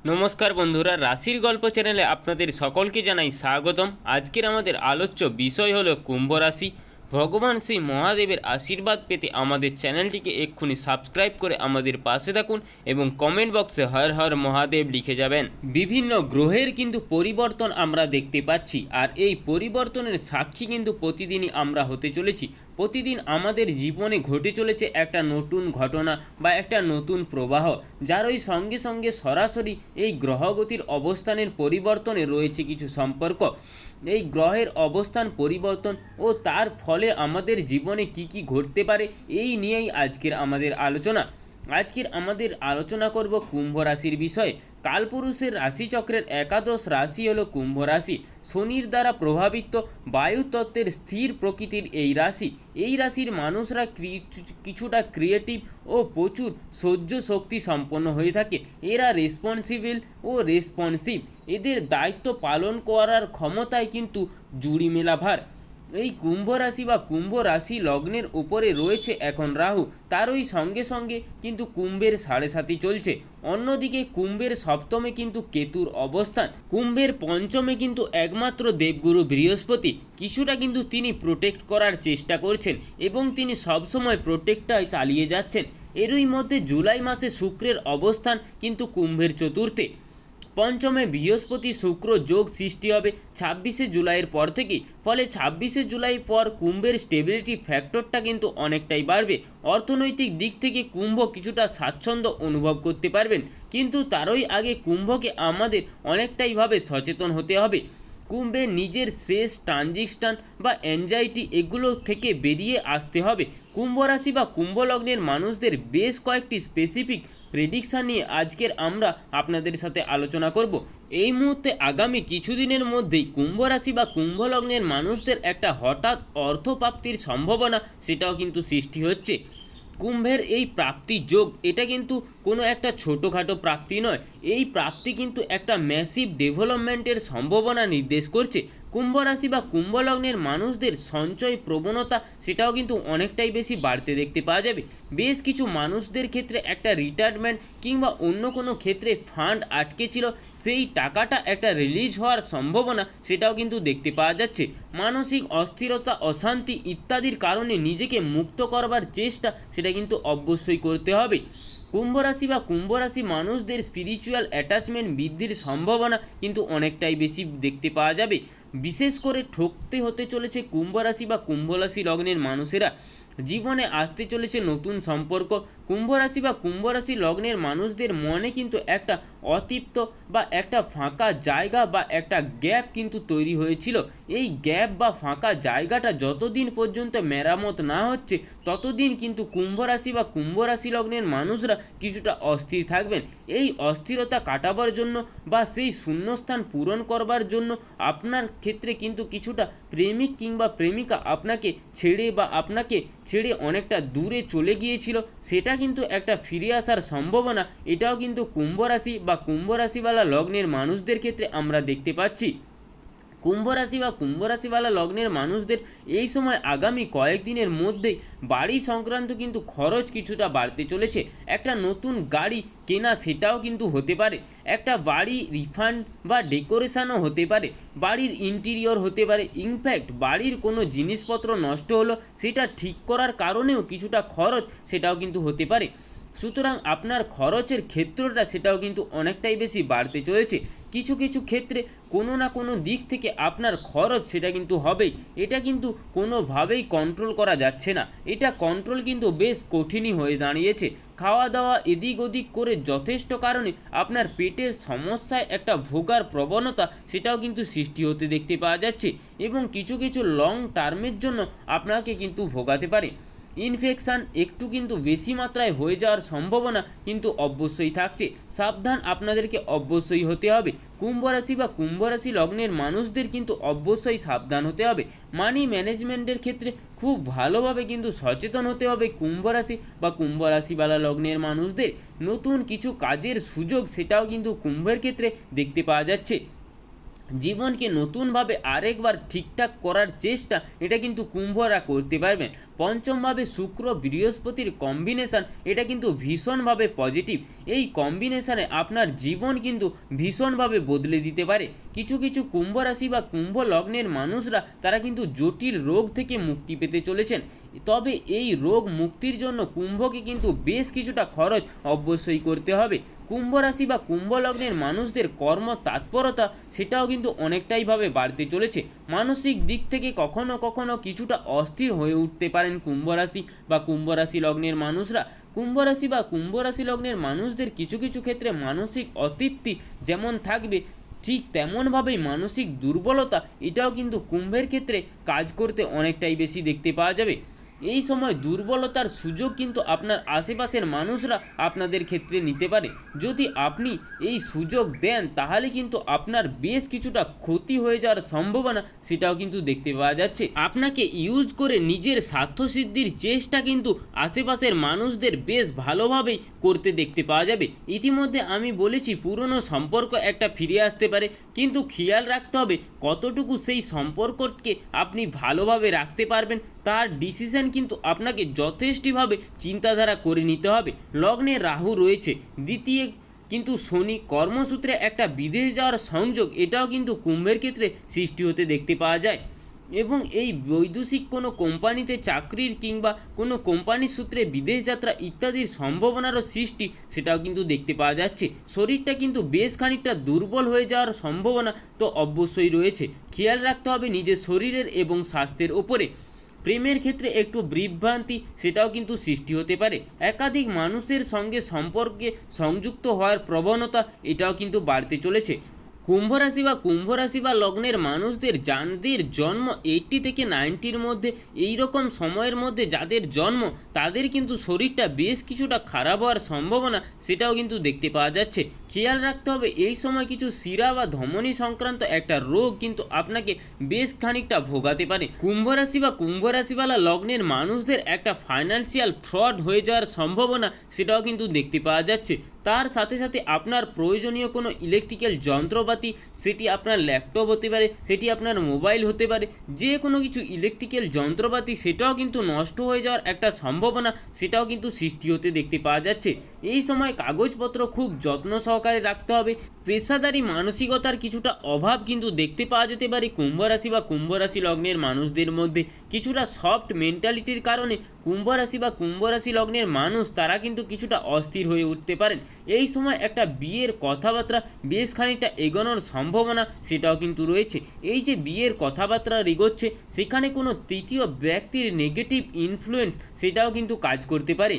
নমস্কার বন্ধুরা, রাশির গল্প চ্যানেলে আপনাদের সকলকে জানাই স্বাগতম। আজকের আমাদের আলোচ্য বিষয় হলো কুম্ভ রাশি। ভগবান শ্রী মহাদেবের আশীর্বাদ পেতে আমাদের চ্যানেলটিকে এক্ষুনি সাবস্ক্রাইব করে আমাদের পাশে থাকুন এবং কমেন্ট বক্সে হর হর মহাদেব লিখে যাবেন। বিভিন্ন গ্রহের কিন্তু পরিবর্তন আমরা দেখতে পাচ্ছি, আর এই পরিবর্তনের সাক্ষী কিন্তু প্রতিদিনই আমরা হতে চলেছি। প্রতিদিন আমাদের জীবনে ঘটে চলেছে একটা নতুন ঘটনা বা একটা নতুন প্রবাহ, যার ওই সঙ্গে সঙ্গে সরাসরি এই গ্রহগতির অবস্থানের পরিবর্তনে রয়েছে কিছু সম্পর্ক। এই গ্রহের অবস্থান পরিবর্তন ও তার ফলে আমাদের জীবনে কি কি ঘটতে পারে, এই নিয়েই আজকের আমাদের আলোচনা। আজকের আমাদের আলোচনা করব কুম্ভ রাশির বিষয়ে। কালপুরুষের রাশিচক্রের একাদশ রাশি হলো কুম্ভ রাশি। শনির দ্বারা প্রভাবিত বায়ুতত্ত্বের স্থির প্রকৃতির এই রাশি। এই রাশির মানুষরা কিছুটা ক্রিয়েটিভ ও প্রচুর সহ্য শক্তি সম্পন্ন হয়ে থাকে। এরা রেসপন্সিবল ও রেসপন্সিভ। এদের দায়িত্ব পালন করার ক্ষমতায় কিন্তু জুড়ি মেলা ভার। এই কুম্ভ রাশি বা কুম্ভ রাশি লগ্নের উপরে রয়েছে এখন রাহু, তার ওই সঙ্গে সঙ্গে কিন্তু কুম্ভের 7.5 চলছে। অন্যদিকে কুম্ভের সপ্তমে কিন্তু কেতুর অবস্থান, কুম্ভের পঞ্চমে কিন্তু একমাত্র দেবগুরু বৃহস্পতি। কিছুটা কিন্তু তিনি প্রোটেক্ট করার চেষ্টা করছেন এবং তিনি সবসময় প্রোটেক্টটাই চালিয়ে যাচ্ছেন। এরই মধ্যে জুলাই মাসে শুক্রের অবস্থান কিন্তু কুম্ভের চতুর্থে। পঞ্চমে বৃহস্পতি শুক্র যোগ সৃষ্টি হবে 26শে জুলাইয়ের পর থেকেই। ফলে 26শে জুলাই পর কুম্ভের স্টেবিলিটি ফ্যাক্টরটা কিন্তু অনেকটাই বাড়বে। অর্থনৈতিক দিক থেকে কুম্ভ কিছুটা স্বাচ্ছন্দ্য অনুভব করতে পারবেন, কিন্তু তারই আগে কুম্ভকে আমাদের অনেকটাইভাবে সচেতন হতে হবে। কুম্ভে নিজের স্ট্রেস, ট্রানজিশন বা অ্যাংজাইটি এগুলো থেকে বেরিয়ে আসতে হবে। কুম্ভ রাশি বা কুম্ভ লগ্নের মানুষদের বেশ কয়েকটি স্পেসিফিক প্রেডিকশান নিয়ে আজকের আমরা আপনাদের সাথে আলোচনা করব। এই মুহূর্তে আগামী কিছুদিনের মধ্যেই কুম্ভ রাশি বা কুম্ভ লগ্নের মানুষদের একটা হঠাৎ অর্থপ্রাপ্তির সম্ভাবনা সেটাও কিন্তু সৃষ্টি হচ্ছে। কুম্ভের এই প্রাপ্তি যোগ, এটা কিন্তু কোনো একটা ছোটোখাটো প্রাপ্তি নয়। এই প্রাপ্তি কিন্তু একটা ম্যাসিভ ডেভেলপমেন্টের সম্ভাবনা নির্দেশ করছে। কুম্ভ রাশি বা কুম্ভ লগ্নের মানুষদের সঞ্চয় প্রবণতা সেটাও কিন্তু অনেকটাই বেশি বাড়তে দেখতে পাওয়া যাবে। বেশ কিছু মানুষদের ক্ষেত্রে একটা রিটায়ারমেন্ট কিংবা অন্য কোনো ক্ষেত্রে ফান্ড আটকে ছিল, সেই টাকাটা একটা রিলিজ হওয়ার সম্ভাবনা সেটাও কিন্তু দেখতে পাওয়া যাচ্ছে। মানসিক অস্থিরতা, অশান্তি ইত্যাদির কারণে নিজেকে মুক্ত করবার চেষ্টা সেটা কিন্তু অবশ্যই করতে হবে। কুম্ভ রাশি বা কুম্ভ রাশি মানুষদের স্পিরিচুয়াল অ্যাটাচমেন্ট বৃদ্ধির সম্ভাবনা কিন্তু অনেকটাই বেশি দেখতে পাওয়া যাবে। বিশেষ করে ঠকতে হতে চলেছে কুম্ভ রাশি বা কুম্ভ রাশি লগ্নের মানুষেরা। জীবনে আসতে চলেছে নতুন সম্পর্ক। কুম্ভ রাশি বা কুম্ভ রাশি লগ্নের মানুষদের মনে কিন্তু একটা অতৃপ্ত বা একটা ফাঁকা জায়গা বা একটা গ্যাপ কিন্তু তৈরি হয়েছিল। এই গ্যাপ বা ফাঁকা জায়গাটা যতদিন পর্যন্ত মেরামত না হচ্ছে ততদিন কিন্তু কুম্ভ রাশি বা কুম্ভ রাশি লগ্নের মানুষরা কিছুটা অস্থির থাকবেন। এই অস্থিরতা কাটাবার জন্য বা সেই শূন্যস্থান পূরণ করবার জন্য আপনার ক্ষেত্রে কিন্তু কিছুটা প্রেমিক কিংবা প্রেমিকা আপনাকে ছেড়ে বা আপনাকে ছেড়ে অনেকটা দূরে চলে গিয়েছিল, সেটা কিন্তু একটা ফিরে আসার সম্ভাবনা এটাও কিন্তু কুম্ভ রাশি বা কুম্ভ রাশিওয়ালা লগ্নের মানুষদের ক্ষেত্রে আমরা দেখতে পাচ্ছি। কুম্ভ রাশি বা কুম্ভ রাশিওয়ালা লগ্নের মানুষদের এই সময় আগামী কয়েকদিনের মধ্যেই বাড়ি সংক্রান্ত কিন্তু খরচ কিছুটা বাড়তে চলেছে। একটা নতুন গাড়ি কেনা সেটাও কিন্তু হতে পারে, একটা বাড়ি রিফান্ড বা ডেকোরেশনও হতে পারে, বাড়ির ইন্টেরিয়র হতে পারে। ইনফ্যাক্ট বাড়ির কোনো জিনিসপত্র নষ্ট হলো সেটা ঠিক করার কারণেও কিছুটা খরচ সেটাও কিন্তু হতে পারে। সুতরাং আপনার খরচের ক্ষেত্রটা সেটাও কিন্তু অনেকটাই বেশি বাড়তে চলেছে। কিছু কিছু ক্ষেত্রে কোনো না কোনো দিক থেকে আপনার খরচ সেটা কিন্তু হবেই। এটা কিন্তু কোনোভাবেই কন্ট্রোল করা যাচ্ছে না, এটা কন্ট্রোল কিন্তু বেশ কঠিনই হয়ে দাঁড়িয়েছে। খাওয়া দাওয়া এদিক ওদিক করে যথেষ্ট কারণে আপনার পেটের সমস্যায় একটা ভোগার প্রবণতা সেটাও কিন্তু সৃষ্টি হতে দেখতে পাওয়া যাচ্ছে এবং কিছু কিছু লং টার্মের জন্য আপনাকে কিন্তু ভোগাতে পারে। ইনফেকশান একটু কিন্তু বেশি মাত্রায় হয়ে যাওয়ার সম্ভাবনা কিন্তু অবশ্যই থাকছে। সাবধান আপনাদেরকে অবশ্যই হতে হবে। কুম্ভ রাশি বা কুম্ভ রাশি লগ্নের মানুষদের কিন্তু অবশ্যই সাবধান হতে হবে। মানি ম্যানেজমেন্টের ক্ষেত্রে খুব ভালোভাবে কিন্তু সচেতন হতে হবে কুম্ভ রাশি বা কুম্ভ রাশিওয়ালা লগ্নের মানুষদের। নতুন কিছু কাজের সুযোগ সেটাও কিন্তু কুম্ভের ক্ষেত্রে দেখতে পাওয়া যাচ্ছে। জীবনকে নতুনভাবে আরেকবার ঠিকঠাক করার চেষ্টা এটা কিন্তু কুম্ভরা করতে পারবেন। পঞ্চমভাবে শুক্র বৃহস্পতির কম্বিনেশান এটা কিন্তু ভীষণভাবে পজিটিভ। এই কম্বিনেশানে আপনার জীবন কিন্তু ভীষণভাবে বদলে দিতে পারে। কিছু কিছু কুম্ভ রাশি বা কুম্ভ লগ্নের মানুষরা তারা কিন্তু জটিল রোগ থেকে মুক্তি পেতে চলেছেন। তবে এই রোগ মুক্তির জন্য কুম্ভকে কিন্তু বেশ কিছুটা খরচ অবশ্যই করতে হবে। কুম্ভ রাশি বা কুম্ভ লগ্নের মানুষদের কর্ম তৎপরতা সেটাও কিন্তু অনেকটাইভাবে বাড়তে চলেছে। মানসিক দিক থেকে কখনো কখনো কিছুটা অস্থির হয়ে উঠতে পারেন কুম্ভ রাশি বা কুম্ভ রাশি লগ্নের মানুষরা। কুম্ভ রাশি বা কুম্ভ রাশি লগ্নের মানুষদের কিছু কিছু ক্ষেত্রে মানসিক অতৃপ্তি যেমন থাকবে, ঠিক তেমনভাবেই মানসিক দুর্বলতা এটাও কিন্তু কুম্ভের ক্ষেত্রে কাজ করতে অনেকটাই বেশি দেখতে পাওয়া যাবে। এই সময় দুর্বলতার সুযোগ কিন্তু আপনার আশেপাশের মানুষরা আপনাদের ক্ষেত্রে নিতে পারে। যদি আপনি এই সুযোগ দেন তাহলে কিন্তু আপনার বেশ কিছুটা ক্ষতি হয়ে যাওয়ার সম্ভাবনা সেটাও কিন্তু দেখতে পাওয়া যাচ্ছে। আপনাকে ইউজ করে নিজের স্বার্থসিদ্ধির চেষ্টা কিন্তু আশেপাশের মানুষদের বেশ ভালোভাবেই করতে দেখতে পাওয়া যাবে। ইতিমধ্যে আমি বলেছি পুরনো সম্পর্ক একটা ফিরে আসতে পারে, কিন্তু খেয়াল রাখতে হবে কতটুকু সেই সম্পর্ককে আপনি ভালোভাবে রাখতে পারবেন তার ডিসিশন কিন্তু আপনাকে যথেষ্টভাবে চিন্তাধারা করে নিতে হবে। লগ্নে রাহু রয়েছে, দ্বিতীয় কিন্তু শনি, কর্মসূত্রে একটা বিদেশ যাওয়ার সংযোগ এটাও কিন্তু কুম্ভের ক্ষেত্রে সৃষ্টি হতে দেখতে পাওয়া যায়। এবং এই বৈদেশিক কোনো কোম্পানিতে চাকরির কিংবা কোনো কোম্পানির সূত্রে বিদেশ যাত্রা ইত্যাদির সম্ভাবনারও সৃষ্টি সেটাও কিন্তু দেখতে পাওয়া যাচ্ছে। শরীরটা কিন্তু বেশ খানিকটা দুর্বল হয়ে যাওয়ার সম্ভাবনা তো অবশ্যই রয়েছে। খেয়াল রাখতে হবে নিজের শরীরের এবং স্বাস্থ্যের ওপরে। প্রেমের ক্ষেত্রে একটু বিভ্রান্তি সেটাও কিন্তু সৃষ্টি হতে পারে। একাধিক মানুষের সঙ্গে সম্পর্কে সংযুক্ত হওয়ার প্রবণতা এটাও কিন্তু বাড়তে চলেছে। কুম্ভ রাশি বা লগ্নের মানুষদের যাদের জন্ম 80 থেকে 90-র মধ্যে এই রকম সময়ের মধ্যে যাদের জন্ম তাদের কিন্তু শরীরটা বেশ কিছুটা খারাপ হওয়ার সম্ভাবনা সেটাও কিন্তু দেখতে পাওয়া যাচ্ছে। খেয়াল রাখতে হবে এই সময় কিছু শিরা বা ধমনী সংক্রান্ত একটা রোগ কিন্তু আপনাকে বেশ খানিকটা ভোগাতে পারে। কুম্ভ রাশিওয়ালা লগ্নের মানুষদের একটা ফাইন্যান্সিয়াল ফ্রড হয়ে যাওয়ার সম্ভাবনা সেটাও কিন্তু দেখতে পাওয়া যাচ্ছে। তার সাথে সাথে আপনার প্রয়োজনীয় কোনো ইলেকট্রিক্যাল যন্ত্রপাতি, সেটি আপনার ল্যাপটপ হতে পারে, সেটি আপনার মোবাইল হতে পারে, যে কোনো কিছু ইলেকট্রিক্যাল যন্ত্রপাতি সেটাও কিন্তু নষ্ট হয়ে যাওয়ার একটা সম্ভাবনা সেটাও কিন্তু সৃষ্টি হতে দেখতে পাওয়া যাচ্ছে। এই সময় কাগজপত্র খুব যত্ন সহকারে রাখতে হবে। পেশাদারি মানসিকতার কিছুটা অভাব কিন্তু দেখতে পাওয়া যেতে পারে কুম্ভ রাশি বা কুম্ভ রাশি লগ্নের মানুষদের মধ্যে। কিছুটা সফট মেন্টালিটির কারণে কুম্ভ রাশি বা কুম্ভ রাশি লগ্নের মানুষ তারা কিন্তু কিছুটা অস্থির হয়ে উঠতে পারেন। এই সময় একটা বিয়ের কথাবার্তা বেশ খানিকটা এগোনোর সম্ভাবনা সেটাও কিন্তু রয়েছে। এই যে বিয়ের কথাবার্তা এগোচ্ছে সেখানে কোনো তৃতীয় ব্যক্তির নেগেটিভ ইনফ্লুয়েন্স সেটাও কিন্তু কাজ করতে পারে।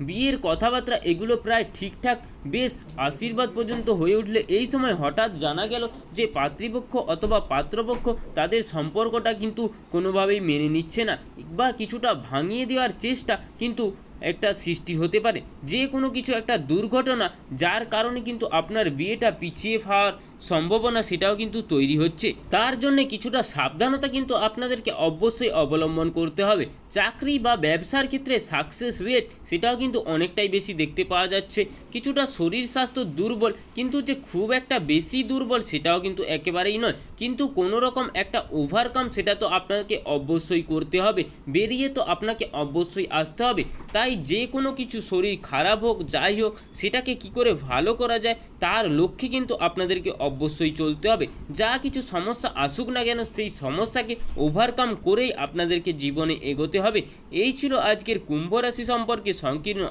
বিয়ের কথাবার্তা এগুলো প্রায় ঠিকঠাক বেশ আশীর্বাদ পর্যন্ত হয়ে উঠলে এই সময় হঠাৎ জানা গেল যে পাত্রীপক্ষ অথবা পাত্রপক্ষ তাদের সম্পর্কটা কিন্তু কোনোভাবেই মেনে নিচ্ছে না বা কিছুটা ভাঙিয়ে দেওয়ার চেষ্টা কিন্তু একটা সৃষ্টি হতে পারে। যে কোনো কিছু একটা দুর্ঘটনা যার কারণে কিন্তু আপনার বিয়েটা পিছিয়ে যাওয়ার সম্ভাবনা সেটাও কিন্তু তৈরি হচ্ছে। তার জন্য কিছুটা সাবধানতা কিন্তু আপনাদেরকে অবশ্যই অবলম্বন করতে হবে। চাকরি বা ব্যবসার ক্ষেত্রে সাকসেস রেট সেটাও কিন্তু অনেকটাই বেশি দেখতে পাওয়া যাচ্ছে। কিছুটা শরীর স্বাস্থ্য দুর্বল, কিন্তু যে খুব একটা বেশি দুর্বল সেটাও কিন্তু একেবারেই নয়, কিন্তু কোনো রকম একটা ওভারকাম সেটা তো আপনাকে অবশ্যই করতে হবে, বেরিয়ে তো আপনাকে অবশ্যই আসতে হবে। তাই যে কোনো কিছু শরীর খারাপ হোক যাই হোক সেটাকে কি করে ভালো করা যায় তার লক্ষ্যে কিন্তু আপনাদেরকে অবশ্যই চলতে হবে। যা কিছু সমস্যা আসুক না কেন সেই সমস্যাকে ওভারকাম করেই আপনাদেরকে জীবনে এগোতে হবে। এই ছিল আজকের কুম্ভ রাশি সম্পর্কে সংকীর্ণ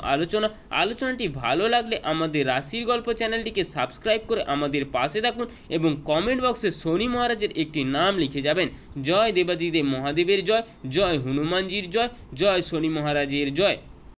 আলোচনাটি ভালো লাগলে আমাদের রাশির গল্প চ্যানেলটিকে সাবস্ক্রাইব করে আমাদের পাশে থাকুন এবং কমেন্ট বক্সে শনি মহারাজের একটি নাম লিখে যাবেন। জয় দেবাদিদেব মহাদেবের জয়, জয় হনুমানজির জয়, জয় শনি মহারাজের জয়।